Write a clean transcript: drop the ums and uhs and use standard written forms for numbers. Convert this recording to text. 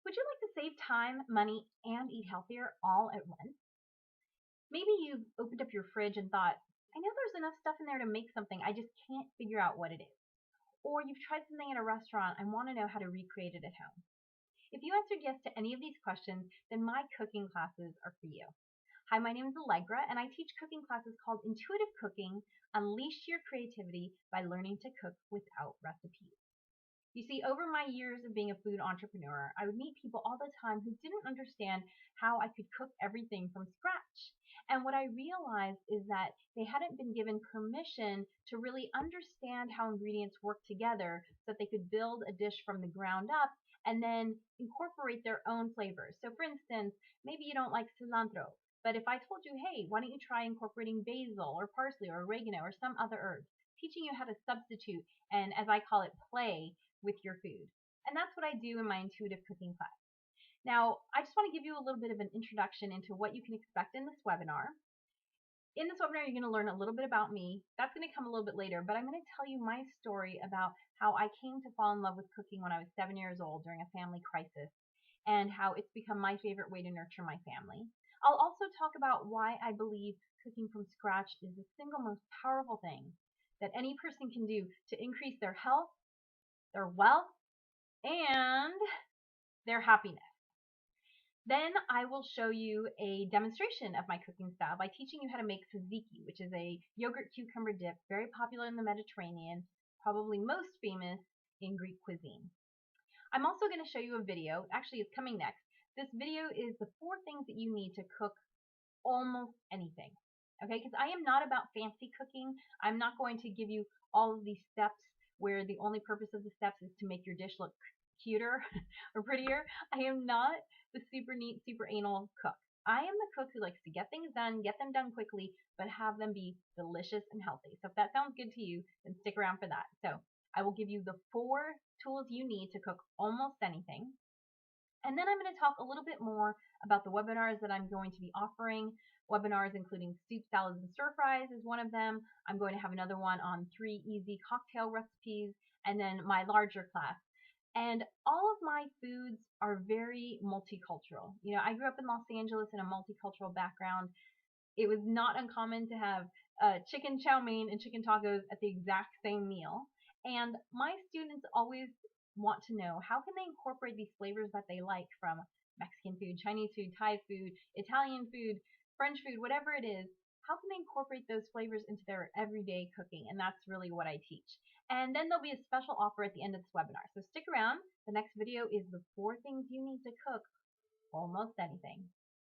Would you like to save time, money, and eat healthier all at once? Maybe you've opened up your fridge and thought, I know there's enough stuff in there to make something, I just can't figure out what it is. Or you've tried something at a restaurant and want to know how to recreate it at home. If you answered yes to any of these questions, then my cooking classes are for you. Hi, my name is Alegre, and I teach cooking classes called Intuitive Cooking, Unleash Your Creativity by Learning to Cook Without Recipes. You see, over my years of being a food entrepreneur, I would meet people all the time who didn't understand how I could cook everything from scratch. And what I realized is that they hadn't been given permission to really understand how ingredients work together so that they could build a dish from the ground up and then incorporate their own flavors. So for instance, maybe you don't like cilantro, but if I told you, hey, why don't you try incorporating basil or parsley or oregano or some other herbs, teaching you how to substitute and, as I call it, play with your food. And that's what I do in my intuitive cooking class. Now, I just want to give you a little bit of an introduction into what you can expect in this webinar. In this webinar, you're going to learn a little bit about me. That's going to come a little bit later, but I'm going to tell you my story about how I came to fall in love with cooking when I was 7 years old during a family crisis, and how it's become my favorite way to nurture my family. I'll also talk about why I believe cooking from scratch is the single most powerful thing that any person can do to increase their health, their wealth, and their happiness. Then I will show you a demonstration of my cooking style by teaching you how to make tzatziki, which is a yogurt cucumber dip, very popular in the Mediterranean, probably most famous in Greek cuisine. I'm also going to show you a video, actually it's coming next. This video is the 4 things that you need to cook almost anything. Okay, because I am not about fancy cooking. I'm not going to give you all of these steps where the only purpose of the steps is to make your dish look cuter or prettier. I am not the super neat, super anal cook. I am the cook who likes to get things done, get them done quickly, but have them be delicious and healthy. So if that sounds good to you, then stick around for that. So I will give you the 4 tools you need to cook almost anything. And then I'm going to talk a little bit more about the webinars that I'm going to be offering. Webinars including soup, salads, and stir fries is one of them. I'm going to have another one on 3 easy cocktail recipes, and then my larger class. And all of my foods are very multicultural. You know, I grew up in Los Angeles in a multicultural background. It was not uncommon to have chicken chow mein and chicken tacos at the exact same meal. And my students always want to know, how can they incorporate these flavors that they like from Mexican food, Chinese food, Thai food, Italian food, French food, whatever it is, how can they incorporate those flavors into their everyday cooking? And that's really what I teach. And then there'll be a special offer at the end of this webinar. So stick around. The next video is the 4 things you need to cook almost anything.